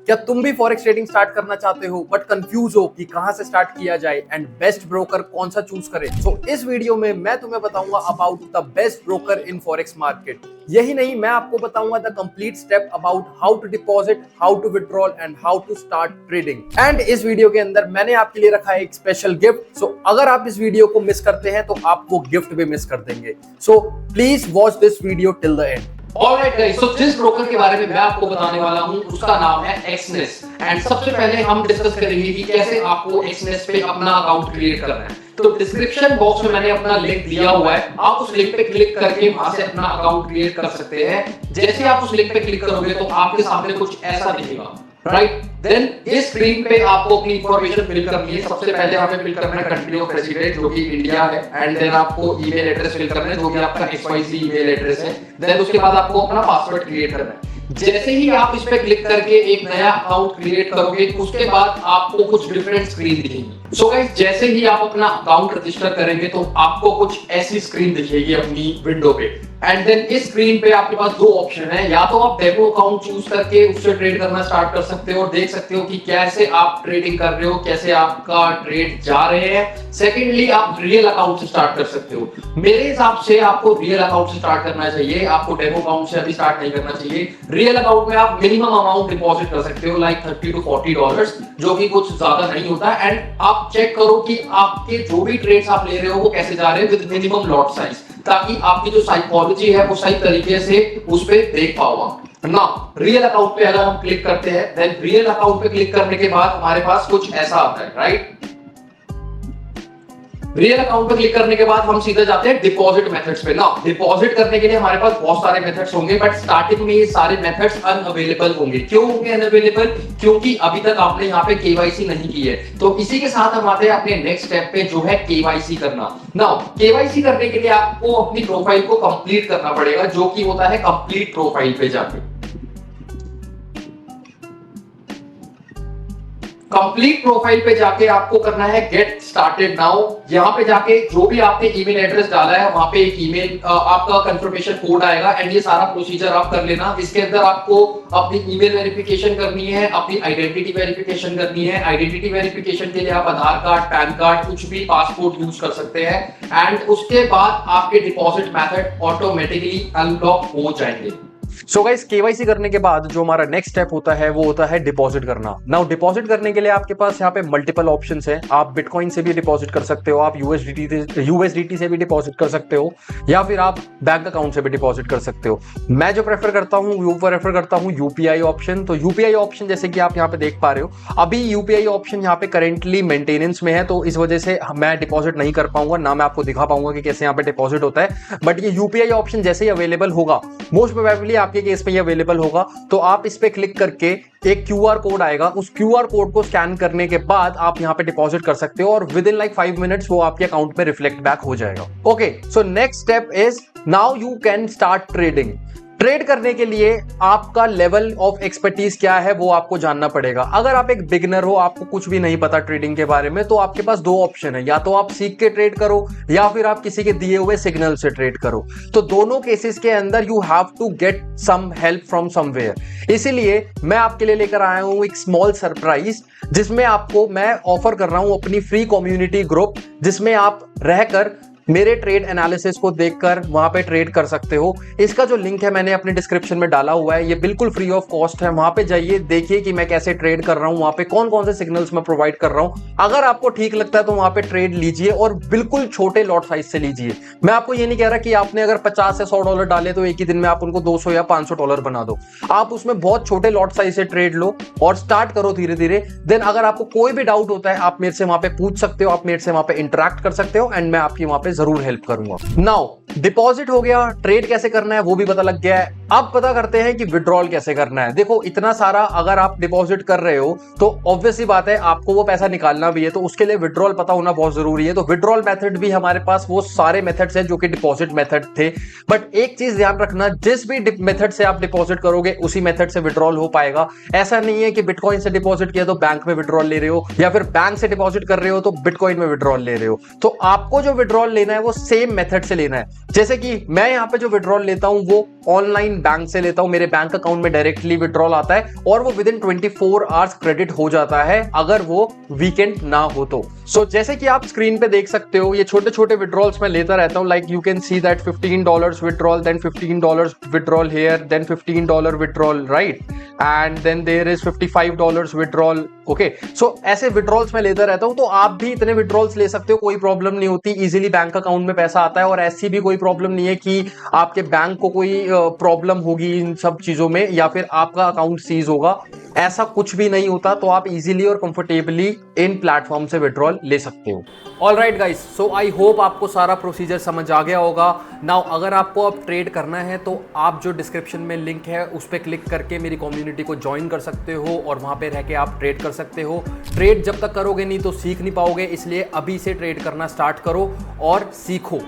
क्या तुम भी फॉरेक्स ट्रेडिंग स्टार्ट करना चाहते हो बट कंफ्यूज हो कि कहां से स्टार्ट किया जाए एंड बेस्ट ब्रोकर कौन सा चूज करें? सो इस वीडियो में मैं तुम्हें बताऊंगा about the best broker in forex market. यही नहीं, मैं आपको बताऊंगा the complete step about how to deposit, how to withdrawal and how to start trading. And इस वीडियो के अंदर मैंने आपके लिए रखा है एक स्पेशल गिफ्ट। सो अगर आप इस वीडियो को मिस करते हैं तो आप वो गिफ्ट भी मिस कर देंगे। So please watch this video till the end. Alright guys, तो जिस ब्रोकर के बारे में मैं आपको बताने वाला हूं उसका नाम है एक्सनेस। एंड सबसे पहले हम डिस्कस करेंगे कि कैसे आपको एक्सनेस पे अपना अकाउंट क्रिएट करना है। तो डिस्क्रिप्शन बॉक्स में मैंने अपना लिंक दिया हुआ है, आप उस लिंक पे क्लिक करके वहां से अपना अकाउंट क्रिएट कर सकते हैं। जैसे आप उस लिंक पे क्लिक करोगे तो आपके सामने कुछ ऐसा दिखेगा, राइट? देन इस स्क्रीन पे आपको अपनी इंफॉर्मेशन फिल करनी है। सबसे पहले हमें फिल करना है कंट्री ऑफ रेसिडेंट जो कि इंडिया है, एंड देन आपको ईमेल एड्रेस फिल करना है जो कि आपका XYZ ईमेल एड्रेस है। देन उसके बाद आपको अपना पासवर्ड क्रिएट करना है। जैसे ही आप इस पे क्लिक करके एक नया अकाउंट क्रिएट करोगे उसके बाद आपको कुछ डिफरेंट स्क्रीन दिखेगी। सो गाइस, जैसे ही आप अपना अकाउंट रजिस्टर करेंगे तो आपको कुछ ऐसी स्क्रीन दिखेगी अपनी विंडो पे। एंड देन इस स्क्रीन पे आपके पास दो ऑप्शन है, या तो आप डेमो अकाउंट चूज करके उससे ट्रेड करना स्टार्ट कर सकते हो और देख सकते हो कि कैसे आप ट्रेडिंग कर रहे हो, कैसे आपका ट्रेड जा रहे हैं। सेकेंडली, आप रियल अकाउंट से स्टार्ट कर सकते हो। मेरे हिसाब से आपको रियल अकाउंट से स्टार्ट करना चाहिए, आपको डेमो अकाउंट से अभी स्टार्ट नहीं करना चाहिए। रियल अकाउंट में आप मिनिमम अमाउंट डिपॉजिट कर सकते हो, लाइक $30 to $40, जो कि कुछ ज्यादा नहीं होता। एंड आप चेक करो कि आपके जो भी ट्रेड्स आप ले रहे हो वो कैसे जा रहे हैं विद मिनिमम लॉट साइज, ताकि आपकी जो साइकोलॉजी है वो सही तरीके से उस पे देख पाओगे ना। रियल अकाउंट पे अगर हम क्लिक करते हैं, देन रियल अकाउंट पे क्लिक करने के बाद हमारे पास कुछ ऐसा आता है, राइट? रियल अकाउंट पे क्लिक करने के बाद हम सीधा जाते हैं डिपॉजिट मेथड्स पे। ना, डिपॉजिट करने के लिए हमारे पास बहुत सारे मेथड्स होंगे, बट स्टार्टिंग में ये सारे मेथड्स अनअवेलेबल होंगे। क्यों होंगे अनअवेलेबल? क्योंकि अभी तक आपने यहाँ पे केवाईसी नहीं की है। तो इसी के साथ हम आते हैं अपने नेक्स्ट स्टेप पे, जो है केवाईसी करना। नाउ केवाईसी करने के लिए आपको अपनी प्रोफाइल को कंप्लीट करना पड़ेगा, जो कि होता है कंप्लीट प्रोफाइल पे जाके। कंप्लीट प्रोफाइल पे जाके आपको करना है गेट स्टार्टेड नाउ। यहाँ पे जाके जो भी आपने ईमेल एड्रेस डाला है वहां पे एक ईमेल आपका कंफर्मेशन कोड आएगा, एंड ये सारा प्रोसीजर आप कर लेना। इसके अंदर आपको अपनी ईमेल वेरिफिकेशन करनी है, अपनी आइडेंटिटी वेरिफिकेशन करनी है। आइडेंटिटी वेरिफिकेशन के लिए आप आधार कार्ड, पैन कार्ड, कुछ भी पासपोर्ट यूज कर सकते हैं। एंड उसके बाद आपके डिपॉजिट मेथड ऑटोमेटिकली अनलॉक हो जाएंगे। सो गाइस, केवाईसी करने के बाद जो हमारा नेक्स्ट स्टेप होता है वो होता है डिपॉजिट करना। नाउ डिपॉजिट करने के लिए आपके पास यहाँ पे मल्टीपल ऑप्शंस हैं। आप बिटकॉइन से भी डिपॉजिट कर सकते हो, आप यूएसडीटी से भी डिपॉजिट कर सकते हो, या फिर आप बैंक अकाउंट से भी डिपॉजिट कर सकते हो। मैं जो प्रेफर करता हूँ यूपीआई ऑप्शन। तो यूपीआई ऑप्शन जैसे कि आप यहाँ पे देख पा रहे हो, अभी यूपीआई ऑप्शन यहाँ पे करेंटली मेंटेनेंस में है, तो इस वजह से मैं डिपॉजिट नहीं कर पाऊंगा, ना मैं आपको दिखा पाऊंगा कि कैसे यहाँ पे डिपॉजिट होता है। बट ये यूपीआई ऑप्शन जैसे ही अवेलेबल होगा, मोस्ट प्रोबेबली आपके केस में ये अवेलेबल होगा, तो आप इस पे क्लिक करके एक क्यूआर कोड आएगा, उस क्यूआर कोड को स्कैन करने के बाद आप यहां पे डिपॉजिट कर सकते हो, और विद इन लाइक 5 मिनट्स वो आपके अकाउंट में रिफ्लेक्ट बैक हो जाएगा। Okay, so next step is now you can start trading. Trade करने के लिए आपका लेवल ऑफ एक्सपर्टीज क्या है वो आपको जानना पड़ेगा। अगर आप एक बिगिनर हो, आपको कुछ भी नहीं पता ट्रेडिंग के बारे में, तो आपके पास दो ऑप्शन है, या तो आप सीख के ट्रेड करो या फिर आप किसी के दिए हुए सिग्नल से ट्रेड करो। तो दोनों केसेस के अंदर you have to get some help from somewhere. इसीलिए मैं आपके लिए लेकर आया हूं एक स्मॉल सरप्राइज, जिसमें आपको मैं ऑफर कर रहा हूं अपनी फ्री कम्युनिटी ग्रुप, जिसमें आप रहकर मेरे ट्रेड एनालिसिस को देखकर वहां पे ट्रेड कर सकते हो। इसका जो लिंक है मैंने अपने डिस्क्रिप्शन में डाला हुआ है, ये बिल्कुल फ्री ऑफ कॉस्ट है। वहां पे जाइए, देखिए कि मैं कैसे ट्रेड कर रहा हूं, वहां पे कौन कौन से सिग्नल्स मैं प्रोवाइड कर रहा हूं। अगर आपको ठीक लगता है तो वहां पे ट्रेड लीजिए, और बिल्कुल छोटे लॉट साइज से लीजिए। मैं आपको ये नहीं कह रहा कि आपने अगर $50 से $100 डाले तो एक ही दिन में आप उनको $200 या $500 बना दो। आप उसमें बहुत छोटे लॉट साइज से ट्रेड लो और स्टार्ट करो धीरे धीरे। देन अगर आपको कोई भी डाउट होता है आप मेरे से वहां पे पूछ सकते हो, आप मेरे से वहां पे इंटरेक्ट कर सकते हो, एंड मैं आपकी वहां पे जरूर हेल्प करूंगा। नाउ डिपॉजिट हो गया, ट्रेड कैसे करना है वो भी पता लग गया है। अब पता करते हैं कि विड्रॉल कैसे करना है। देखो, इतना सारा अगर आप डिपॉजिट कर रहे हो तो ऑब्वियस सी बात है आपको वो पैसा निकालना भी है, तो उसके लिए विड्रॉल पता होना बहुत जरूरी है। तो विड्रॉल मेथड भी हमारे पास वो सारे मेथड्स हैं जो कि डिपॉजिट मेथड थे, बट एक चीज ध्यान रखना, जिस भी मेथड से आप डिपॉजिट करोगे उसी मेथड से विड्रॉल हो पाएगा। ऐसा नहीं है कि बिटकॉइन से डिपॉजिट किया तो बैंक में विड्रॉल ले रहे हो, या फिर बैंक से डिपॉजिट कर रहे हो तो बिटकॉइन में विड्रॉल ले रहे हो। तो आपको जो विड्रॉल लेना है वो सेम मेथड से लेना है। जैसे कि मैं यहाँ पे जो विड्रॉल लेता हूं वो ऑनलाइन स्क्रीन बैंक से लेता हूं, मेरे बैंक अकाउंट में डायरेक्टली विड्रॉल आता है और वो विद इन 24 आवर्स क्रेडिट हो जाता है अगर वो वीकेंड ना हो तो। सो जैसे कि आप स्क्रीन पे देख सकते हो, ये छोटे छोटे विड्रॉल्स मैं लेता रहता हूं। Like you can see that $15 withdrawal, then $15 withdrawal here, then $15 withdrawal, right, and then there is $55 withdrawal. Okay, so ऐसे विड्रॉल्स मैं लेता रहता हूं, तो आप भी इतने विड्रॉल्स ले सकते हो, कोई प्रॉब्लम नहीं होती। इजीली बैंक अकाउंट में पैसा आता है और ऐसी भी कोई प्रॉब्लम नहीं है कि आपके बैंक को कोई प्रॉब्लम होगी इन सब चीजों में या फिर आपका अकाउंट सीज होगा, ऐसा कुछ भी नहीं होता। तो आप इजीली और कंफर्टेबली इन प्लेटफॉर्म से विड्रॉल ले सकते हो। All right guys, so I hope आपको सारा प्रोसीजर समझ आ गया होगा। नाउ अगर आपको अब ट्रेड करना है तो आप जो डिस्क्रिप्शन में लिंक है उस पर क्लिक करके मेरी कम्युनिटी को ज्वाइन कर सकते हो और वहां पे रह के आप ट्रेड कर सकते हो। ट्रेड जब तक करोगे नहीं तो सीख नहीं पाओगे, इसलिए अभी से ट्रेड करना स्टार्ट करो और सीखो।